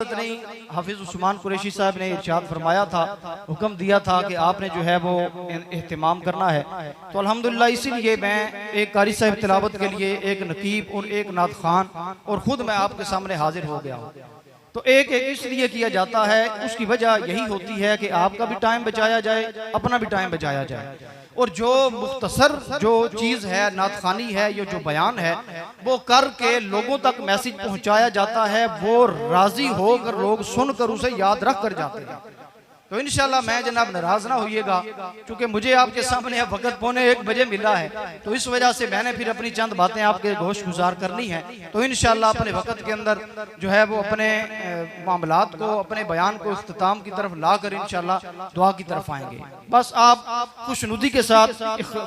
नहीं, हाफिज उस्मान कुरैशी साहब ने इरशाद फरमाया था, हुक्म दिया था कि आपने जो है वो एहतिमाम करना है। तो अल्हम्दुलिल्लाह इसीलिए मैं एक कारी साहब तिलावत के लिए, एक नकीब और एक नात खान और ख़ुद मैं आपके सामने हाजिर हो गया हूँ। तो एक एक इसलिए किया जाता है, उसकी वजह यही होती है कि आपका भी टाइम बचाया जाए, अपना भी टाइम बचाया जाए। और जो मुख्तसर जो चीज़ है, नात खानी है, ये जो बयान है वो करके लोगों तक मैसेज पहुंचाया जाता है, वो राजी होकर लोग सुनकर उसे याद रख कर जाते हैं। तो इंशाल्लाह मैं जनाब नाराज ना होइएगा, क्योंकि मुझे आपके सामने अब वक्त 1:15 मिला है, तो इस वजह से मैंने फिर अपनी चंद बातें आपके गोश गुजार करनी है। तो इंशाल्लाह अपने वक्त के अंदर जो है वो अपने मामलात को, अपने बयान को इख्तिताम की तरफ ला कर इंशाल्लाह दुआ की तरफ आएंगे। बस आप खुशनुदी के साथ,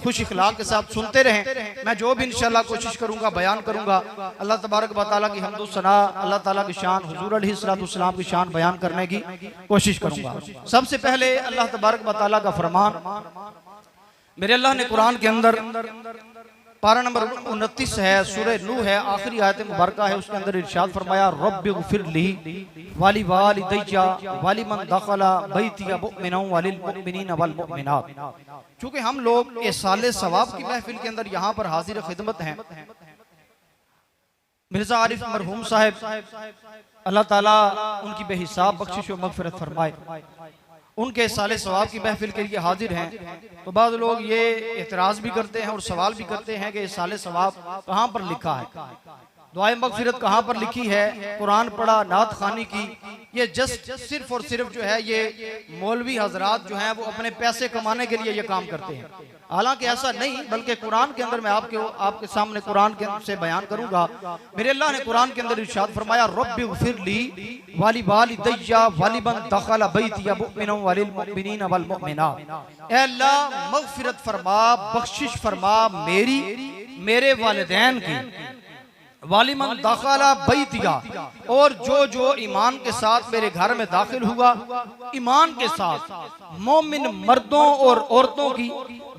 खुश इखलाक के साथ सुनते रहें। मैं जो भी इंशाल्लाह कोशिश करूँगा, बयान करूँगा, अल्लाह तबारक व तआला की हम्द सना, अल्लाह ताला की शान, हुजूर अलैहिस्सलाम की शान बयान करने की कोशिश करूँगा। सबसे पहले अल्लाह तबारक व तआला का फरमान, मेरे अल्लाह ने कुरान के अंदर पारा नंबर 29 है, सूरह नूह है, आखिरी आयत मुबारका है, उसके अंदर इरशाद फरमाया रब्बिग़फिरली वाली वालिदैया वलिमन दखला बैतिया मुमिनन वलिल मुमिनीन वल मुमिनात। चूंकि हम लोग इसाले सवाब की महफिल के अंदर यहाँ पर हाजिर खिदमत हैं, मिर्जा आरिफ मरहूम साहब अल्लाह ताला उनकी बेहिसाब बख्शिश व मगफिरत फरमाए, उनके साले सवाब की महफिल के लिए हाजिर हैं। तो बाद लोग ये एतराज भी करते हैं और सवाल भी करते हैं कि साले सवाब कहाँ पर लिखा है, दुआए मगफिरत कहाँ पर लिखी है, कुरान पढ़ा, नात खानी की, ये जस्ट सिर्फ और सिर्फ जो है ये मौलवी हजरात जो हैं वो अपने पैसे कमाने के लिए ये काम करते हैं। हालांकि ऐसा नहीं, बल्कि कुरान के अंदर मैं आपके सामने कुरान के से बयान करूंगा। मेरे अल्लाह ने कुरान के अंदर इरशाद फरमाया रब्बिग़फिरली वाली वालिदैया वलिमन दखला बैतिया मुमिनन वलिल मुमिनीन वल मुमिनात। ऐ अल्लाह मगफिरत फरमा, बख्शिश फरमा मेरी, मेरे वालिदैन की, वालिमन दाखला बैतिया, और जो ईमान के साथ मेरे घर में दाखिल हुआ, ईमान के साथ मोमिन मर्दों और औरतों की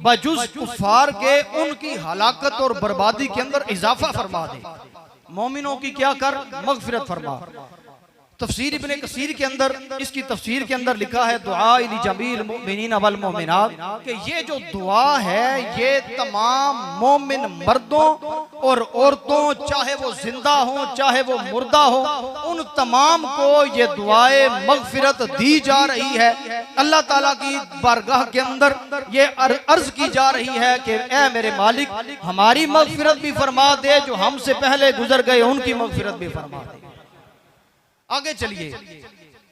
बजुज कुफार के उनकी हलाकत और बर्बादी के अंदर इजाफा फरमा दे। मोमिनों की क्या कर, मगफिरत फरमा। तफसीर इब्ने कसीर के अंदर, इसकी तफसीर के अंदर लिखा है दुआ इली जमील मुमिनीन वल मुमिनात, कि ये जो दुआ है ये तमाम मोमिन मर्दों और औरतों, चाहे वो जिंदा हो चाहे वो मुर्दा हो, उन तमाम को ये दुआए मगफिरत दी जा रही है। अल्लाह ताला की बारगाह के अंदर ये अर्ज की जा रही है कि ऐ मेरे मालिक, हमारी मगफिरत भी फरमा दे, जो हमसे पहले गुजर गए उनकी मगफिरत भी फरमा दे। आगे चलिए,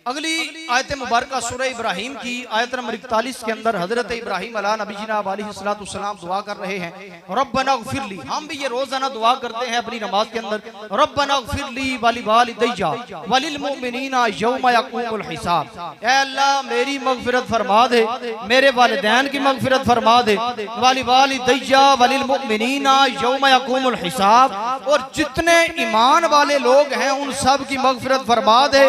अगली आयत मुबारका सूरह इब्राहिम की आयत नंबर 41 के अंदर हजरत इब्राहिम अला नबीना अलैहिस्सलाम दुआ कर रहे हैं, रब्बना ग़फिरली। हम भी ये रोजाना दुआ करते हैं अपनी नमाज के अंदर, रब्बना ग़फिरली वाली वालिदैया वलिल मुमिनीना यौम यक़ूमुल हिसाब। ऐ अल्लाह मेरी मगफिरत फरमा दे, मेरे वालिदैन की मगफिरत फरमा दे, वाली वालिदैया वलिल मुमिनीना यौम यक़ूमुल हिसाब, और जितने ईमान वाले लोग हैं उन सब की मगफिरत फरमा दे।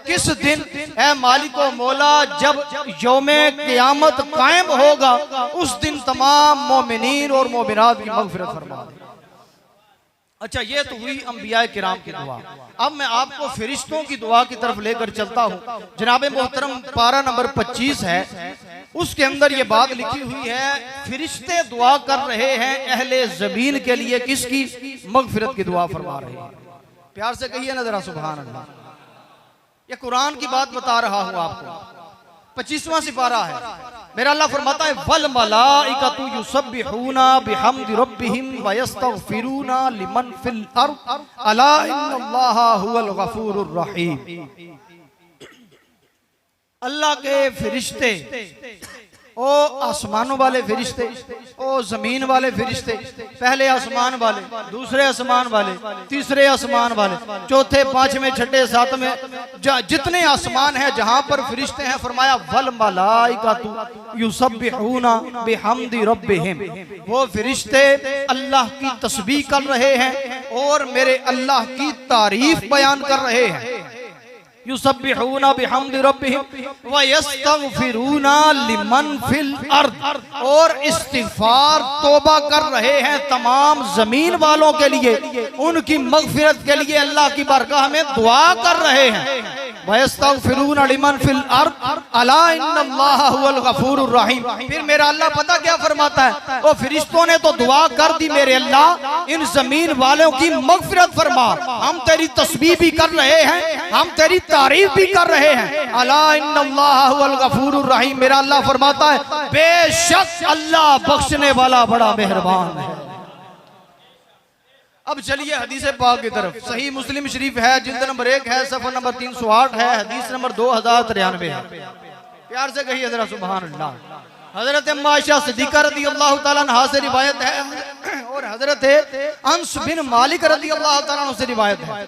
किस दिन, ऐ मालिको मौला, जब यौमे क़यामत कायम होगा, उस दिन तमाम मोमिनीन और मोमिनात की मग़फ़िरत फरमा दे। अच्छा, ये तो हुई अंबिया किराम की दुआ। अब मैं आपको फरिश्तों की दुआ की तरफ लेकर चलता हूँ। जनाब मोहतरम पारा नंबर 25 है, उसके अंदर ये बात लिखी हुई है, फरिश्ते दुआ कर रहे हैं अहले ज़मीन के लिए, किसकी? मग़फ़िरत की दुआ फरमा रहे हैं। प्यार से कहिए ना जरा सुभान अल्लाह। ये कुरान की बात बता रहा हूं आपको, 25वां सिपारा है। मेरा अल्लाह फरमाता है वल मलाइकतु युसब्बिहूना बिहम्दि रब्बिहिम व यस्तगफिरूना लिमन फिल अर्द अला इन्नल्लाहा हुवल गफूरुर रहीम। अल्लाह के फरिश्ते, ओ आसमानों वाले फरिश्ते, ओ जमीन वाले फरिश्ते, पहले आसमान वाले, दूसरे आसमान वाले, तीसरे आसमान वाले, चौथे, पांचवें, छठे, सातवें, जितने आसमान हैं जहां पर फरिश्ते हैं, फरमाया वल मलाइकतु युसब्बिहूना बिहम्दि रब्बिहिम। वो फरिश्ते अल्लाह की तस्बीह कर रहे हैं और मेरे अल्लाह की तारीफ बयान कर रहे हैं। युसब्बिहूना बिहम्दि रब्बिहिम व यस्तगफिरूना लिमन फिल अर्द, और इस्तिगफार तौबा कर रहे हैं तमाम जमीन वालों के लिए, उनकी मगफिरत के लिए अल्लाह की बारगाह में दुआ कर रहे हैं। वयस्तगफिरूना लिमन फिल अर्द अला इन्नल्लाह हुवल गफूरुर रहीम। फिर मेरा अल्लाह पता क्या फरमाता है, ओ फरिश्तों ने तो दुआ कर दी मेरे अल्लाह इन जमीन वालों की मगफिरत फरमा, हम तेरी तस्बीह भी कर रहे हैं, हम तेरी तारीफ भी कर रहे हैं। अला इन्नल्लाह हुवल गफूरुर रहीम, मेरा अल्लाह फरमाता है बेशक अल्लाह बख्शने वाला बड़ा मेहरबान है। अब चलिए हदीस पाक की तरफ। सही मुस्लिम शरीफ है, जिल्द नंबर 1 है, सफर नंबर 308 है, हदीस नंबर 2093 है। प्यार से कहिए जरा सुभान अल्लाह। हजरत आयशा सिद्दीका रज़ी अल्लाह तआला अन्हा से रिवायत है और हजरत अनस बिन मालिक रज़ी अल्लाह तआला अन्हु से रिवायत है।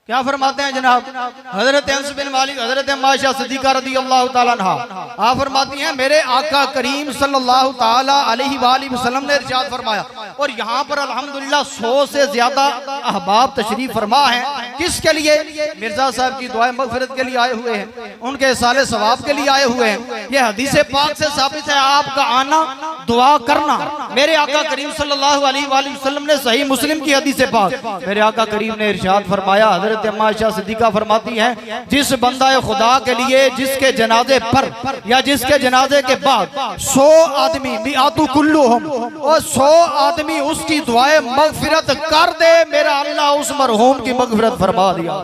क्या फरमाते हैं जनाब हजरत अनस बिन मालिक, हजरत आयशा सिद्दीका रज़ी अल्लाह तआला अन्हा आप फरमाती हैं मेरे आका करीम सल्लल्लाहु तआला अलैहि वसल्लम ने इरशाद फरमाया। और यहाँ पर अल्हम्दुलिल्लाह 100 से ज्यादा अहबाब तशरीफ फरमा है। किसके लिए? मिर्जा साहब की दुआ मगफिरत के लिए आए हुए हैं, उनके साले सवाब के लिए आए हुए हैं। ये हदीस पाक से साबित है आपका आना, दुआ करना। मेरे आका करीम सल्लल्लाहु अलैहि वसल्लम ने सही मुस्लिम की हदीस पाक, मेरे आका करीम ने इरशाद फरमाया, हजरत आयशा सिद्दीका फरमाती हैं जिस बंदा खुदा के लिए जिसके जनाजे पर या जिसके जनाजे के बाद 100 आदमी मिआतु कुल्लुहुम और 100 आदमी उसकी दुआए मगफिरत कर दे, मेरा अल्लाह उस मरहूम की मगफिरत फरमा दिया।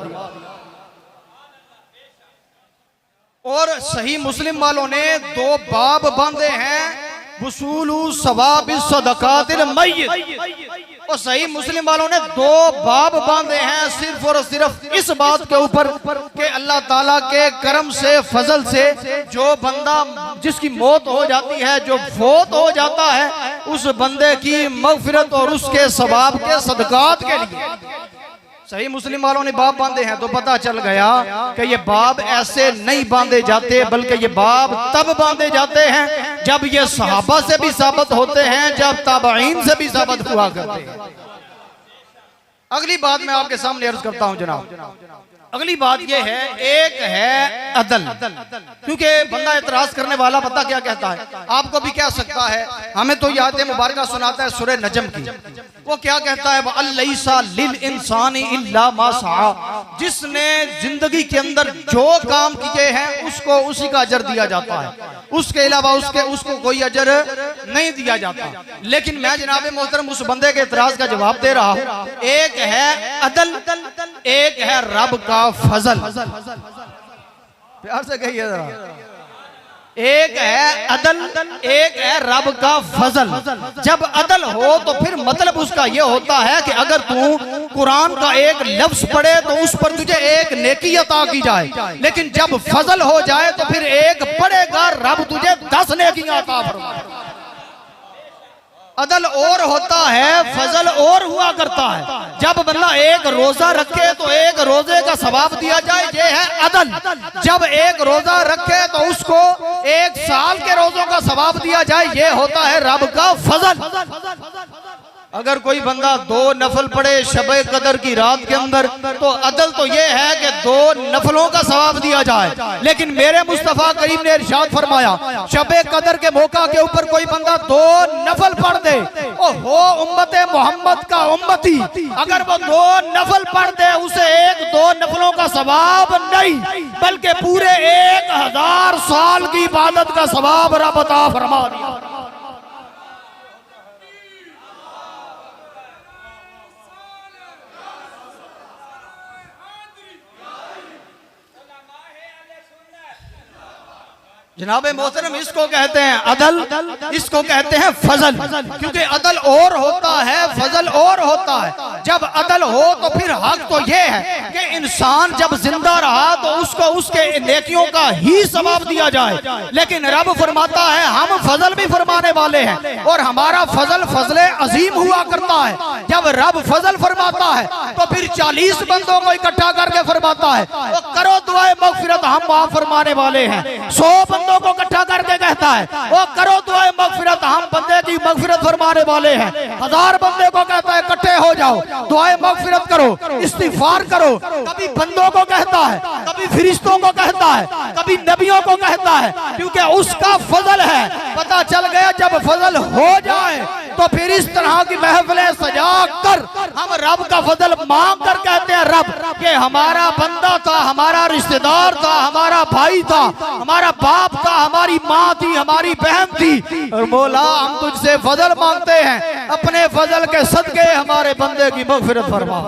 और सही मुस्लिम वालों ने 2 बाब बांधे हैं, वसूलु सवाबि सदकातिल मय्यित। और सही मुस्लिम वालों ने 2 बाब बांधे हैं सिर्फ और सिर्फ इस बात के ऊपर कि अल्लाह ताला के करम से, फजल से जो बंदा जिसकी मौत हो जाती है, जो फौत हो जाता है, उस बंदे की मगफिरत और उसके सवाब के सदकात के लिए सही मुस्लिम वालों ने बाब बांधे हैं। तो पता चल गया कि ये बाब ऐसे नहीं बांधे जाते, बल्कि ये बाब तब बांधे जाते हैं जब ये सहाबा से भी साबित होते हैं, जब ताबईन से भी साबित हुआ करते हैं। अगली बात मैं आपके सामने अर्ज करता हूं जनाब। अगली बात यह है, एक है अदल, क्योंकि बंदा एतराज करने वाला पता क्या कहता है, आपको भी कह सकता है, हमें तो याद मुबारक सुनाता है सूरह नजम की। वो क्या कहता है, वअलैसा लिल इंसानी इल्ला मा सआ, जिसने जिंदगी के अंदर जो काम किए हैं उसको उसी का अजर दिया जाता है, उसके अलावा उसको कोई अजर नहीं दिया जाता। लेकिन मैं जनाब मोहतरम उस बंदे के एतराज का जवाब दे रहा हूं। एक है अदल, एक है रब का फजल। प्यार से कहिए जरा। एक है अदल, एक है रब का फजल। जब अदल हो तो फिर मतलब उसका यह होता है कि अगर तू कुरान का एक लफ्ज पढ़े तो उस पर तुझे एक नेकी अता की जाए, लेकिन जब फजल हो जाए तो फिर एक पढ़ेगा रब तुझे 10 नेकियां अता फरमाए। अदल और होता है, फजल और हुआ करता है। जब बंदा एक रोजा रखे तो एक रोजे का सवाब दिया जाए, ये है अदल। जब एक रोजा रखे तो उसको 1 साल के रोजों का सवाब दिया जाए, ये होता है रब का फजल। अगर कोई बंदा 2 नफल पढ़े शबे कदर की रात के अंदर, तो अदल तो ये है कि 2 नफलों का सवाब दिया जाए। लेकिन मेरे मुस्तफा करीम ने इरशाद फरमाया, शबे कदर के मौका के ऊपर कोई बंदा 2 नफल पढ़ दे, ओ हो उम्मत मोहम्मद का उम्मती, अगर वो 2 नफल पढ़ दे उसे 1-2 नफलों का सवाब नहीं, बल्कि पूरे 1000 साल की इबादत का सवाब रब अता फरमा दिया। जनाबे मोहतरम इसको कहते हैं अदल, इसको कहते हैं फजल, क्योंकि अदल और होता है, फजल और होता है। जब अदल हो तो फिर हक तो ये है कि इंसान जब जिंदा रहा तो उसको उसके नेकियों का ही सवाब दिया जाए। लेकिन रब फरमाता है हम फजल भी फरमाने वाले हैं, और हमारा फजल फजले अजीम हुआ करता है। जब रब फजल फरमाता है तो फिर 40 बंदों को इकट्ठा करके फरमाता है, तो करो दुआए मगफिरत हम माफ फरमाने वाले हैं। 100 बंदों को इकट्ठा करके कहता है, वो करो दुआए मगफिरत हम बंदे की मगफिरत फरमाने वाले हैं। 1000 बंदे को कहता है इकट्ठे हो जाओ, दुआए मगफिरत करो, इस्तिगफार करो। कभी बंदों को कहता है, कभी फरिश्तों को कहता है, कभी नबियों को कहता है, क्योंकि उसका फजल है। पता चल गया जब फजल हो जाए तो फिर इस तरह की महफिलें सजा कर हम रब का फजल मांग कर कहते हैं, रब ये हमारा बंदा था, हमारा रिश्तेदार था, हमारा भाई था, हमारा बाप था, हमारी माँ थी, हमारी बहन थी, और मौला हम तुझसे फजल मांगते हैं, अपने फजल के सदके हमारे बंदे की मगफिरत फरमा।